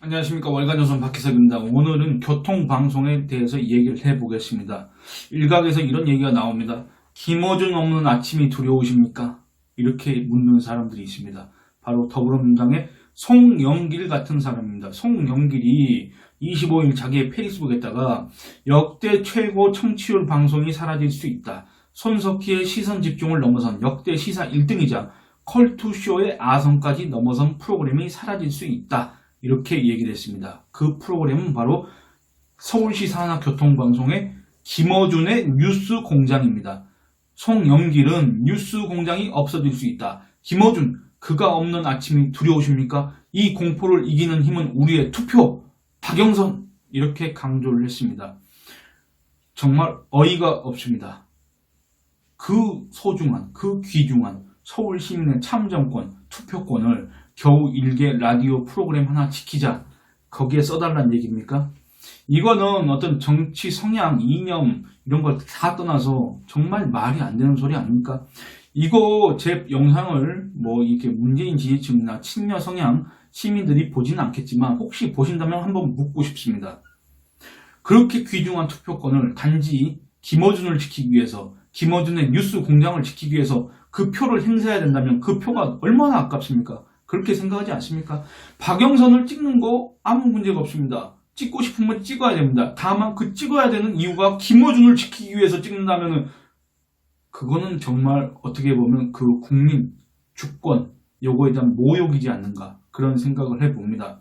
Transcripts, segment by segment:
안녕하십니까. 월간조선 박희석입니다. 오늘은 교통방송에 대해서 얘기를 해보겠습니다. 일각에서 이런 얘기가 나옵니다. 김어준 없는 아침이 두려우십니까? 이렇게 묻는 사람들이 있습니다. 바로 더불어민주당의 송영길 같은 사람입니다. 송영길이 25일 자기의 페이스북에다가 역대 최고 청취율 방송이 사라질 수 있다. 손석희의 시선 집중을 넘어선 역대 시사 1등이자 컬투쇼의 아성까지 넘어선 프로그램이 사라질 수 있다. 이렇게 얘기를 했습니다. 그 프로그램은 바로 서울시 산하교통방송의 김어준의 뉴스 공장입니다. 송영길은 뉴스 공장이 없어질 수 있다. 김어준, 그가 없는 아침이 두려우십니까? 이 공포를 이기는 힘은 우리의 투표, 박영선, 이렇게 강조를 했습니다. 정말 어이가 없습니다. 그 소중한, 그 귀중한 서울 시민의 참정권, 투표권을 겨우 일개 라디오 프로그램 하나 지키자, 거기에 써달라는 얘기입니까? 이거는 어떤 정치 성향, 이념 이런 걸 다 떠나서 정말 말이 안 되는 소리 아닙니까? 이거 제 영상을 이렇게 문재인 지지층이나 친여 성향 시민들이 보지는 않겠지만 혹시 보신다면 한번 묻고 싶습니다. 그렇게 귀중한 투표권을 단지 김어준을 지키기 위해서, 김어준의 뉴스 공장을 지키기 위해서 그 표를 행사해야 된다면 그 표가 얼마나 아깝습니까? 그렇게 생각하지 않습니까? 박영선을 찍는 거 아무 문제가 없습니다. 찍고 싶으면 찍어야 됩니다. 다만 그 찍어야 되는 이유가 김어준을 지키기 위해서 찍는다면은 그거는 정말 어떻게 보면 그 국민 주권 요거에 대한 모욕이지 않는가, 그런 생각을 해봅니다.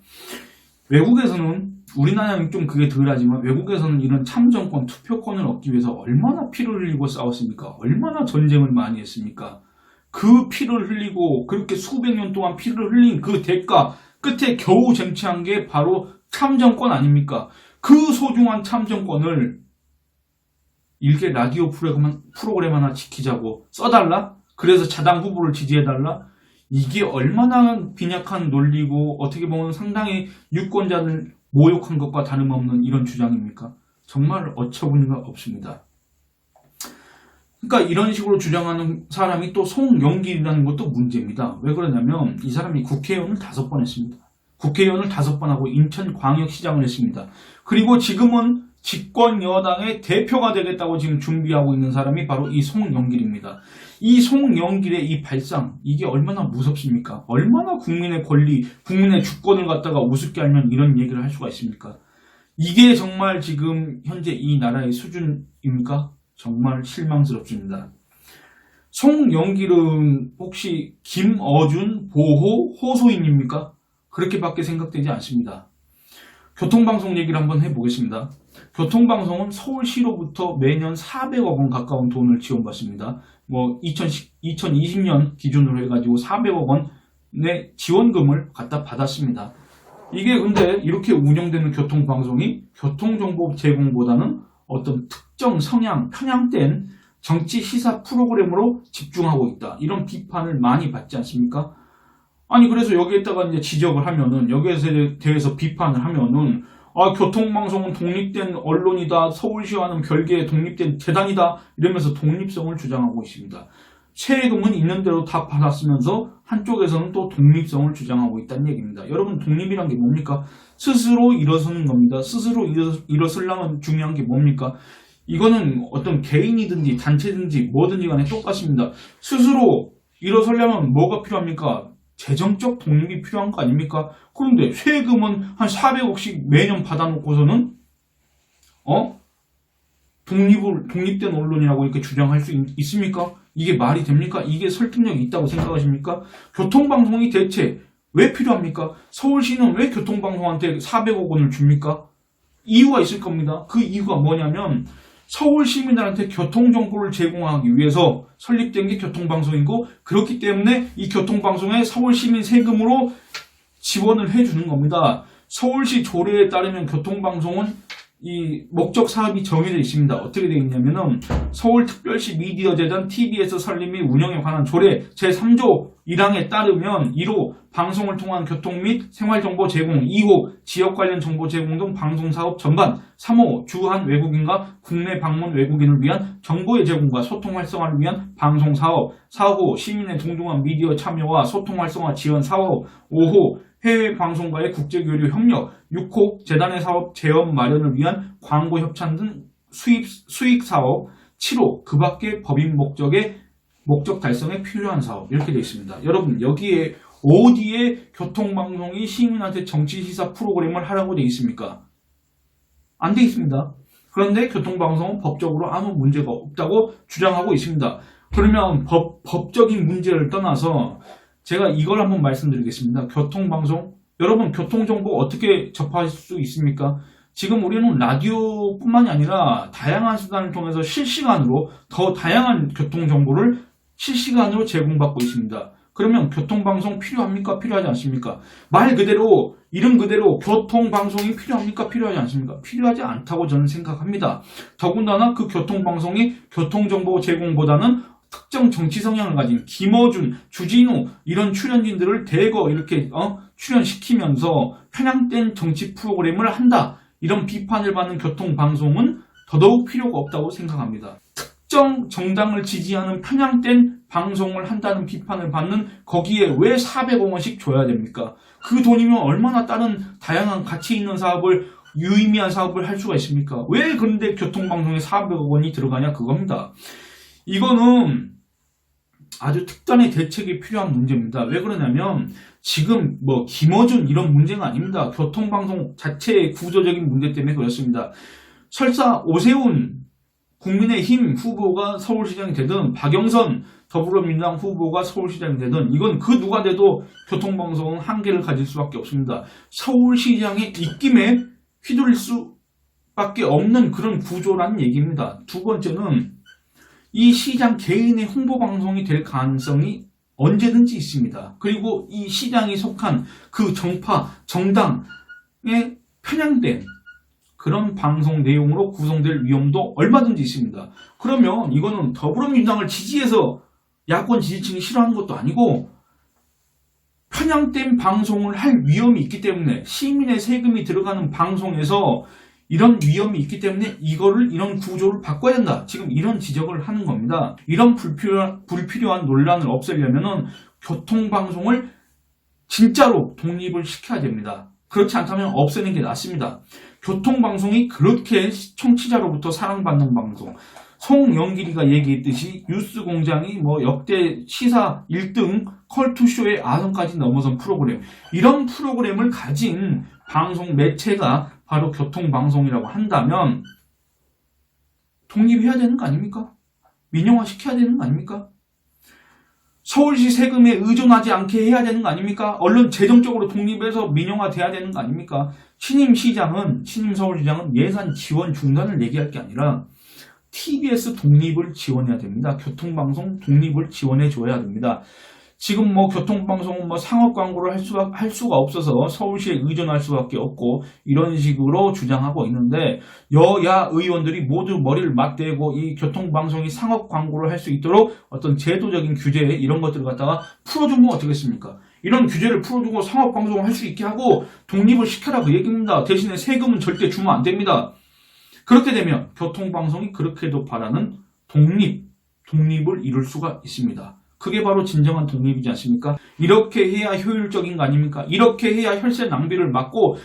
외국에서는, 우리나라는 좀 그게 덜하지만 외국에서는 이런 참정권, 투표권을 얻기 위해서 얼마나 피를 흘리고 싸웠습니까? 얼마나 전쟁을 많이 했습니까? 그 피를 흘리고 그렇게 수백 년 동안 피를 흘린 그 대가 끝에 겨우 쟁취한 게 바로 참정권 아닙니까? 그 소중한 참정권을 일개 라디오 프로그램 하나 지키자고 써달라? 그래서 자당 후보를 지지해달라? 이게 얼마나 빈약한 논리고 어떻게 보면 상당히 유권자를 모욕한 것과 다름없는 이런 주장입니까? 정말 어처구니가 없습니다. 그러니까 이런 식으로 주장하는 사람이 또 송영길이라는 것도 문제입니다. 왜 그러냐면 이 사람이 국회의원을 5번 했습니다. 국회의원을 5번 하고 인천광역시장을 했습니다. 그리고 지금은 집권 여당의 대표가 되겠다고 지금 준비하고 있는 사람이 바로 이 송영길입니다. 이 송영길의 이 발상, 이게 얼마나 무섭습니까? 얼마나 국민의 권리, 국민의 주권을 갖다가 우습게 알면 이런 얘기를 할 수가 있습니까? 이게 정말 지금 현재 이 나라의 수준입니까? 정말 실망스럽습니다. 송영길은 혹시 김어준 보호 호소인입니까? 그렇게밖에 생각되지 않습니다. 교통방송 얘기를 한번 해보겠습니다. 교통방송은 서울시로부터 매년 400억 원 가까운 돈을 지원받습니다. 2020년 기준으로 해가지고 400억 원의 지원금을 갖다 받았습니다. 이게 근데 이렇게 운영되는 교통방송이 교통정보 제공보다는 어떤 특정 성향, 편향된 정치 시사 프로그램으로 집중하고 있다. 이런 비판을 많이 받지 않습니까? 아니, 그래서 여기에다가 이제 지적을 하면은, 여기에 대해서 비판을 하면은, 교통방송은 독립된 언론이다. 서울시와는 별개의 독립된 재단이다. 이러면서 독립성을 주장하고 있습니다. 세금은 있는 대로 다 받았으면서 한쪽에서는 또 독립성을 주장하고 있다는 얘기입니다. 여러분, 독립이란 게 뭡니까? 스스로 일어서는 겁니다. 스스로 일어서려면 중요한 게 뭡니까? 이거는 어떤 개인이든지 단체든지 뭐든지 간에 똑같습니다. 스스로 일어서려면 뭐가 필요합니까? 재정적 독립이 필요한 거 아닙니까? 그런데 세금은 한 400억씩 매년 받아놓고서는 독립된 언론이라고 이렇게 주장할 수 있습니까? 이게 말이 됩니까? 이게 설득력이 있다고 생각하십니까? 교통방송이 대체 왜 필요합니까? 서울시는 왜 교통방송한테 400억 원을 줍니까? 이유가 있을 겁니다. 그 이유가 뭐냐면 서울 시민들한테 교통정보를 제공하기 위해서 설립된 게 교통방송이고, 그렇기 때문에 이 교통방송에 서울 시민 세금으로 지원을 해주는 겁니다. 서울시 조례에 따르면 교통방송은 이 목적 사업이 정해져 있습니다. 어떻게 되어 있냐면은 서울특별시 미디어재단 TBS 설립 및 운영에 관한 조례 제3조 1항에 따르면 1호 방송을 통한 교통 및 생활정보 제공, 2호 지역 관련 정보 제공 등 방송사업 전반, 3호 주한 외국인과 국내 방문 외국인을 위한 정보의 제공과 소통 활성화를 위한 방송사업, 4호 시민의 동등한 미디어 참여와 소통 활성화 지원 사업, 5호 해외 방송과의 국제교류 협력, 6호 재단의 사업 재업 마련을 위한 광고 협찬 등 수익 사업, 7호 그 밖의 법인 목적 달성에 필요한 사업 이렇게 되어 있습니다. 여러분 여기에 어디에 교통방송이 시민한테 정치시사 프로그램을 하라고 되어 있습니까? 안 되어 있습니다. 그런데 교통방송은 법적으로 아무 문제가 없다고 주장하고 있습니다. 그러면 법적인 문제를 떠나서 제가 이걸 한번 말씀드리겠습니다. 교통방송, 여러분 교통정보 어떻게 접할 수 있습니까? 지금 우리는 라디오뿐만이 아니라 다양한 수단을 통해서 실시간으로 더 다양한 교통정보를 실시간으로 제공받고 있습니다. 그러면 교통방송 필요합니까? 필요하지 않습니까? 말 그대로 이름 그대로 교통방송이 필요합니까? 필요하지 않습니까? 필요하지 않다고 저는 생각합니다. 더군다나 그 교통방송이 교통정보 제공보다는 특정 정치 성향을 가진 김어준, 주진우 이런 출연진들을 대거 이렇게 출연시키면서 편향된 정치 프로그램을 한다. 이런 비판을 받는 교통방송은 더더욱 필요가 없다고 생각합니다. 특정 정당을 지지하는 편향된 방송을 한다는 비판을 받는 거기에 왜 400억 원씩 줘야 됩니까? 그 돈이면 얼마나 다른 다양한 가치 있는 사업을 유의미한 사업을 할 수가 있습니까? 왜 그런데 교통방송에 400억 원이 들어가냐 그겁니다. 이거는 아주 특단의 대책이 필요한 문제입니다. 왜 그러냐면 지금 김어준 이런 문제가 아닙니다. 교통방송 자체의 구조적인 문제 때문에 그렇습니다. 설사 오세훈 국민의힘 후보가 서울시장이 되든 박영선 더불어민주당 후보가 서울시장이 되든 이건 그 누가 돼도 교통방송은 한계를 가질 수밖에 없습니다. 서울시장의 입김에 휘둘릴 수밖에 없는 그런 구조라는 얘기입니다. 두 번째는 이 시장 개인의 홍보방송이 될 가능성이 언제든지 있습니다. 그리고 이 시장이 속한 그 정파, 정당에 편향된 그런 방송 내용으로 구성될 위험도 얼마든지 있습니다. 그러면 이거는 더불어민주당을 지지해서 야권 지지층이 싫어하는 것도 아니고 편향된 방송을 할 위험이 있기 때문에 시민의 세금이 들어가는 방송에서 이런 위험이 있기 때문에 이런 구조를 바꿔야 된다. 지금 이런 지적을 하는 겁니다. 이런 불필요한 논란을 없애려면 교통방송을 진짜로 독립을 시켜야 됩니다. 그렇지 않다면 없애는 게 낫습니다. 교통방송이 그렇게 청취자로부터 사랑받는 방송. 송영길이가 얘기했듯이 뉴스공장이 역대 시사 1등 컬투쇼의 아성까지 넘어선 프로그램. 이런 프로그램을 가진 방송 매체가 바로 교통방송이라고 한다면 독립해야 되는 거 아닙니까? 민영화시켜야 되는 거 아닙니까? 서울시 세금에 의존하지 않게 해야 되는 거 아닙니까? 얼른 재정적으로 독립해서 민영화돼야 되는 거 아닙니까? 신임 서울시장은 예산 지원 중단을 얘기할 게 아니라 TBS 독립을 지원해야 됩니다. 교통방송 독립을 지원해 줘야 됩니다. 지금 교통방송은 상업 광고를 할 수가 없어서 서울시에 의존할 수밖에 없고 이런 식으로 주장하고 있는데 여야 의원들이 모두 머리를 맞대고 이 교통방송이 상업 광고를 할 수 있도록 어떤 제도적인 규제 이런 것들을 갖다가 풀어주면 어떻겠습니까? 이런 규제를 풀어주고 상업 방송을 할 수 있게 하고 독립을 시켜라 그 얘기입니다. 대신에 세금은 절대 주면 안 됩니다. 그렇게 되면 교통방송이 그렇게도 바라는 독립을 이룰 수가 있습니다. 그게 바로 진정한 독립이지 않습니까? 이렇게 해야 효율적인 거 아닙니까? 이렇게 해야 혈세 낭비를 막고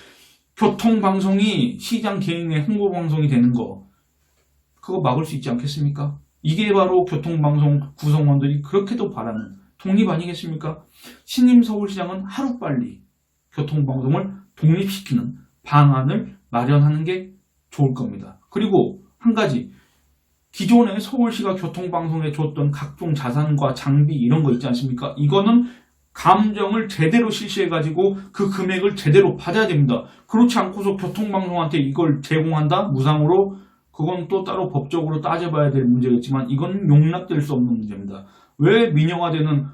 교통방송이 시장 개인의 홍보방송이 되는 거 그거 막을 수 있지 않겠습니까? 이게 바로 교통방송 구성원들이 그렇게도 바라는 독립 아니겠습니까? 신임 서울시장은 하루빨리 교통방송을 독립시키는 방안을 마련하는 게 좋을 겁니다. 그리고 한 가지 기존에 서울시가 교통방송에 줬던 각종 자산과 장비 이런 거 있지 않습니까? 이거는 감정을 제대로 실시해가지고 그 금액을 제대로 받아야 됩니다. 그렇지 않고서 교통방송한테 이걸 제공한다? 무상으로? 그건 또 따로 법적으로 따져봐야 될 문제겠지만 이건 용납될 수 없는 문제입니다. 왜 민영화되는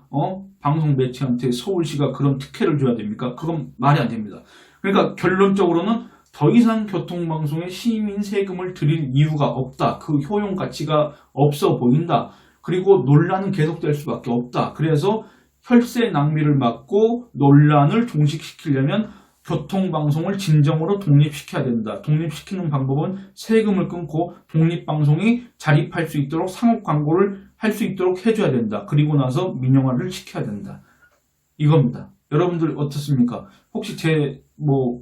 방송 매체한테 서울시가 그런 특혜를 줘야 됩니까? 그건 말이 안 됩니다. 그러니까 결론적으로는 더 이상 교통방송에 시민 세금을 들일 이유가 없다. 그 효용 가치가 없어 보인다. 그리고 논란은 계속될 수밖에 없다. 그래서 혈세 낭비를 막고 논란을 종식시키려면 교통방송을 진정으로 독립시켜야 된다. 독립시키는 방법은 세금을 끊고 독립방송이 자립할 수 있도록 상업 광고를 할 수 있도록 해줘야 된다. 그리고 나서 민영화를 시켜야 된다. 이겁니다. 여러분들 어떻습니까? 혹시 제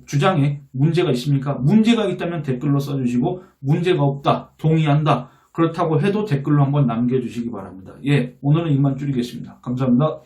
주장에 문제가 있습니까? 문제가 있다면 댓글로 써주시고, 문제가 없다, 동의한다, 그렇다고 해도 댓글로 한번 남겨주시기 바랍니다. 예, 오늘은 이만 줄이겠습니다. 감사합니다.